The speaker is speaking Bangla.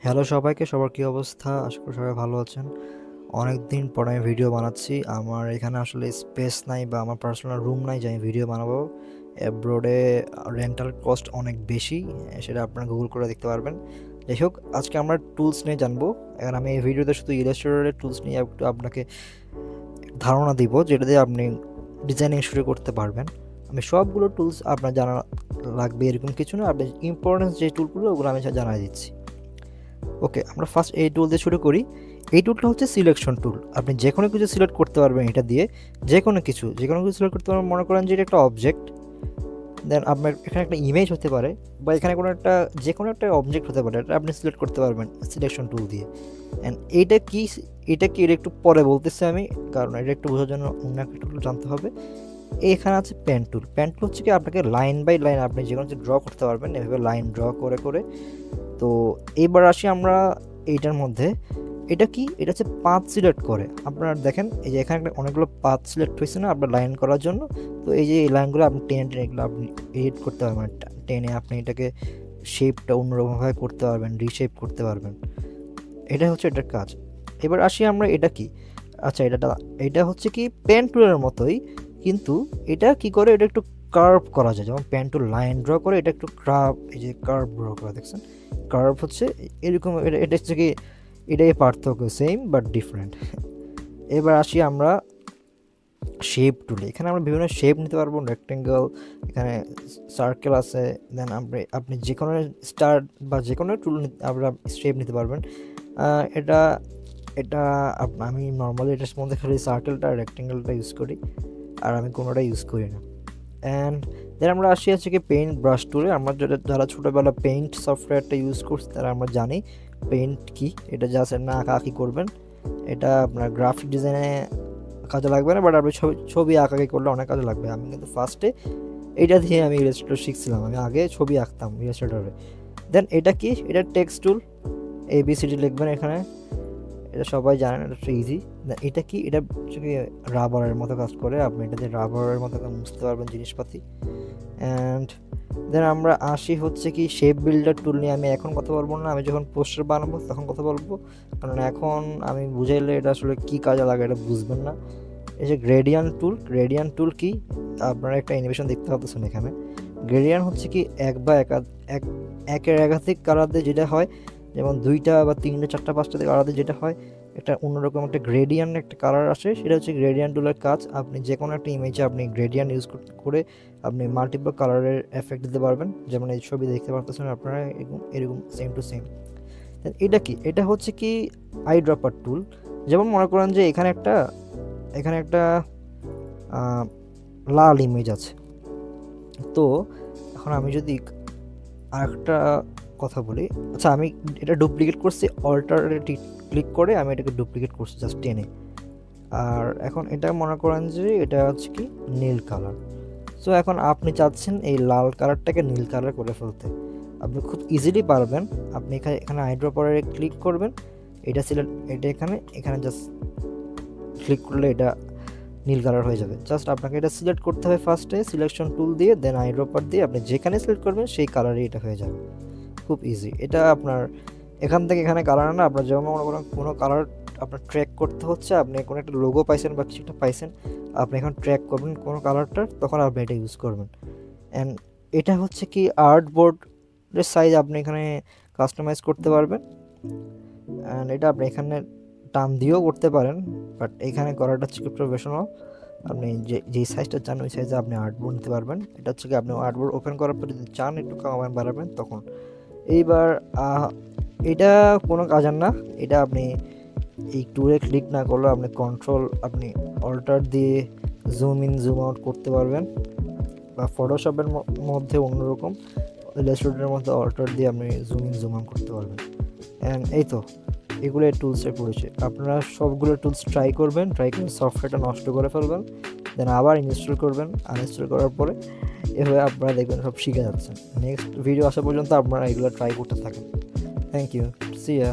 হ্যালো সবাইকে, সবার কি অবস্থা? আশা করি সবাই ভালো আছেন। অনেকদিন পর আমি ভিডিও বানাচ্ছি। আমার এখানে আসলে স্পেস নাই বা আমার পার্সোনাল রুম নাই যে আমি ভিডিও বানাবো। অ্যাব্রোডে রেন্টাল কস্ট অনেক বেশি, সেটা আপনারা গুগল করে দেখতে পারবেন। যাই হোক, আজকে আমরা টুলস নিয়ে জানবো। এখন আমি এই ভিডিওতে শুধু ইলাস্ট্রেটরের টুলস নিয়ে একটু আপনাকে ধারণা দিব, যেটা দিয়ে আপনি ডিজাইনিং শুরু করতে পারবেন। আমি সবগুলো টুলস আপনার জানা লাগবে এরকম কিছু না, আপনি ইম্পর্টেন্স যে টুলগুলো ওগুলো আমি জানাই দিচ্ছি। ওকে, আমরা ফার্স্ট এই টুল দিয়ে শুরু করি। এই টুলটা হচ্ছে সিলেকশন টুল। আপনি যে কোনো কিছু সিলেক্ট করতে পারবেন এটা দিয়ে। যে কোনো কিছু সিলেক্ট করতে পারবেন। মনে করেন যে এটা একটা অবজেক্ট, দেন আপনার এখানে একটা ইমেজ হতে পারে, বা এখানে কোনো একটা যে কোনো একটা অবজেক্ট হতে পারে, এটা আপনি সিলেক্ট করতে পারবেন সিলেকশন টুল দিয়ে। অ্যান্ড এটা কি এটা একটু পরে বলতেছি আমি, কারণ এটা একটু বোঝার জন্য অন্য একটা টুল জানতে হবে। এখানে আছে পেন টুল। পেন টুল হচ্ছে কি আপনাকে লাইন বাই লাইন আপনি যে কোনো ড্র করতে পারবেন, এভাবে লাইন ড্র করে করে। তো এবার আসি আমরা এইটার মধ্যে। এটা কি, এটা হচ্ছে পাথ সিলেক্ট করে। আপনারা দেখেন এই যে এখানে অনেকগুলো পাথ সিলেক্ট হয়েছে না আপনার লাইন করার জন্য। তো এই যে এই লাইনগুলো আপনি টেনে টেনে এগুলো আপনি এডিট করতে পারবেন, টেনে আপনি এটাকে শেপটা অন্যরকমভাবে করতে পারবেন, রিশেপ করতে পারবেন। এটা হচ্ছে এটার কাজ। এবার আসি আমরা এটা কি, আচ্ছা এটা হচ্ছে কি পেন টুলের মতোই, কিন্তু এটা কি করে, এটা একটু কার্ভ করা যায়। যেমন পেন টুল লাইন ড্র করে, এটা একটু এই যে কার্ভ ড্র করা, দেখছেন? কার্ভ হচ্ছে এরকম। এটা হচ্ছে কি, এটাই পার্থক্য, সেম বাট ডিফারেন্ট। এবার আসি আমরা শেপ টুলে। এখানে আমরা বিভিন্ন শেপ নিতে পারবো। রেক্টেঙ্গল, এখানে সার্কেল আছে, দেন আপনি যে কোনো স্টার বা যে কোনো টুল আমরা শেপ নিতে পারবেন। এটা এটা আমি নর্মালি এটার মধ্যে খালি সার্কেলটা রেক্টেঙ্গেলটা ইউজ করি, আর আমি কোনোটা ইউজ করি না। অ্যান্ড দেন আমরা আসি হচ্ছে কি পেইন্ট ব্রাশ টুলে। আমরা যারা ছোটোবেলা পেইন্ট সফটওয়্যারটা ইউজ করছি তারা আমরা জানি পেইন্ট কি। এটা জাস্ট না আঁকাআঁকি করবেন, এটা আপনার গ্রাফিক ডিজাইনে কাজে লাগবে না, বাট আপনি ছবি আঁকাআঁকি করলে অনেক কাজে লাগবে। আমি কিন্তু ফার্স্টে এইটা দিয়ে আমি ইলাস্ট্রেটর শিখছিলাম। আমি আগে ছবি আঁকতাম ইলাস্ট্রেটরে। দেন এটা কি, এটা টেক্সট টুল। ABCD লিখবেন এখানে, এটা সবাই জানেন, এটা ইজি। এটা কি, এটা রাবারের মতো কাজ করে। আপনি এটা দিয়ে রাবারের মতো মুছতে পারবেন জিনিসপাতি। অ্যান্ড দেন আমরা আসি হচ্ছে কি শেপ বিল্ডার টুল নিয়ে। আমি এখন কথা বলবো না, আমি যখন পোস্টার বানাবো তখন কথা বলবো, কারণ এখন আমি বুঝাইলে এটা আসলে কী কাজে লাগে এটা বুঝবেন না। এই যে গ্রেডিয়ান্ট টুল কি, আপনারা একটা অ্যানিমেশন দেখতে পাচ্ছেন এখানে। গ্রেডিয়ান্ট হচ্ছে কি একের একাধিক কালার দিয়ে যেটা হয়, যেমন 2টা বা 3টে 4টা 5টা কালার দিয়ে যেটা হয়, একটা অন্যরকম একটা গ্রেডিয়ান্ট একটা কালার আসে, সেটা হচ্ছে গ্রেডিয়ান্ট টুলের কাজ। আপনি যে কোনো একটা ইমেজে আপনি গ্রেডিয়ান্ট ইউজ করে আপনি মাল্টিপল কালারের এফেক্ট দিতে পারবেন। যেমন এই ছবি দেখতে পারতেছেন আপনারা, এরকম সেম টু সেম। এটা কি, এটা হচ্ছে কি আই ড্রপার টুল। যেমন মনে করেন যে এখানে একটা লাল ইমেজ আছে। তো এখন আমি যদি আরেকটা কথা বলি, আচ্ছা আমি এটা ডুপ্লিকেট করছি, অল্টারে ক্লিক করে আমি এটাকে ডুপ্লিকেট করছি জাস্ট টেনে। আর এখন এটা মনে করেন যে এটা হচ্ছে কি নীল কালার। সো এখন আপনি চাচ্ছেন এই লাল কালারটাকে নীল কালার করে ফেলতে, আপনি খুব ইজিলি পারবেন। আপনি এখানে আইড্রপারে ক্লিক করবেন, এটা এখানে জাস্ট ক্লিক করলে এটা নীল কালার হয়ে যাবে। জাস্ট আপনাকে এটা সিলেক্ট করতে হবে ফার্স্টে সিলেকশন টুল দিয়ে, দেন আইড্রপার দিয়ে আপনি যেখানে সিলেক্ট করবেন সেই কালারই এটা হয়ে যাবে। খুব ইজি। এটা আপনার এখান থেকে এখানে কালার না, আপনার যেমন মনে করেন কোনো কালার আপনার ট্র্যাক করতে হচ্ছে, আপনি কোনো একটা লোগো পাইছেন বা কিছু একটা পাইছেন, আপনি এখন ট্র্যাক করবেন কোনো কালারটার, তখন আপনি এটা ইউজ করবেন। অ্যান্ড এটা হচ্ছে কি আর্টবোর্ডের সাইজ আপনি এখানে কাস্টমাইজ করতে পারবেন। অ্যান্ড এটা আপনি এখানে টান দিয়েও করতে পারেন, বাট এখানে করাটা হচ্ছে কি প্রফেশনাল। আপনি যেই সাইজটা চান ওই সাইজে আপনি আর্টবোর্ড নিতে পারবেন। এটা হচ্ছে কি আপনি আর্টবোর্ড ওপেন করার পর যদি চান একটু কমান বাড়াবেন তখন। এইবার এটা কোনো কাজের না, এটা আপনি এই টুলে ক্লিক না করলে আপনি আপনি অল্টার দিয়ে জুম ইন জুম আউট করতে পারবেন, বা ফটোশপের মধ্যে অন্যরকম, ইলাস্ট্রেটরের মধ্যে অল্টার দিয়ে আপনি জুম ইন জুম আউট করতে পারবেন। অ্যান্ড এই তো এগুলো টুলসের পড়েছে। আপনারা সবগুলো টুলস ট্রাই করে সফটওয়্যারটা নষ্ট করে ফেলবেন, দেন আবার ইনস্টল করবেন। আনইনস্টল করার পরে এভাবে আপনারা দেখবেন সব শিখে যাচ্ছেন। নেক্সট ভিডিও আসা পর্যন্ত আপনারা এগুলো ট্রাই করতে থাকেন। Thank you, see yeah.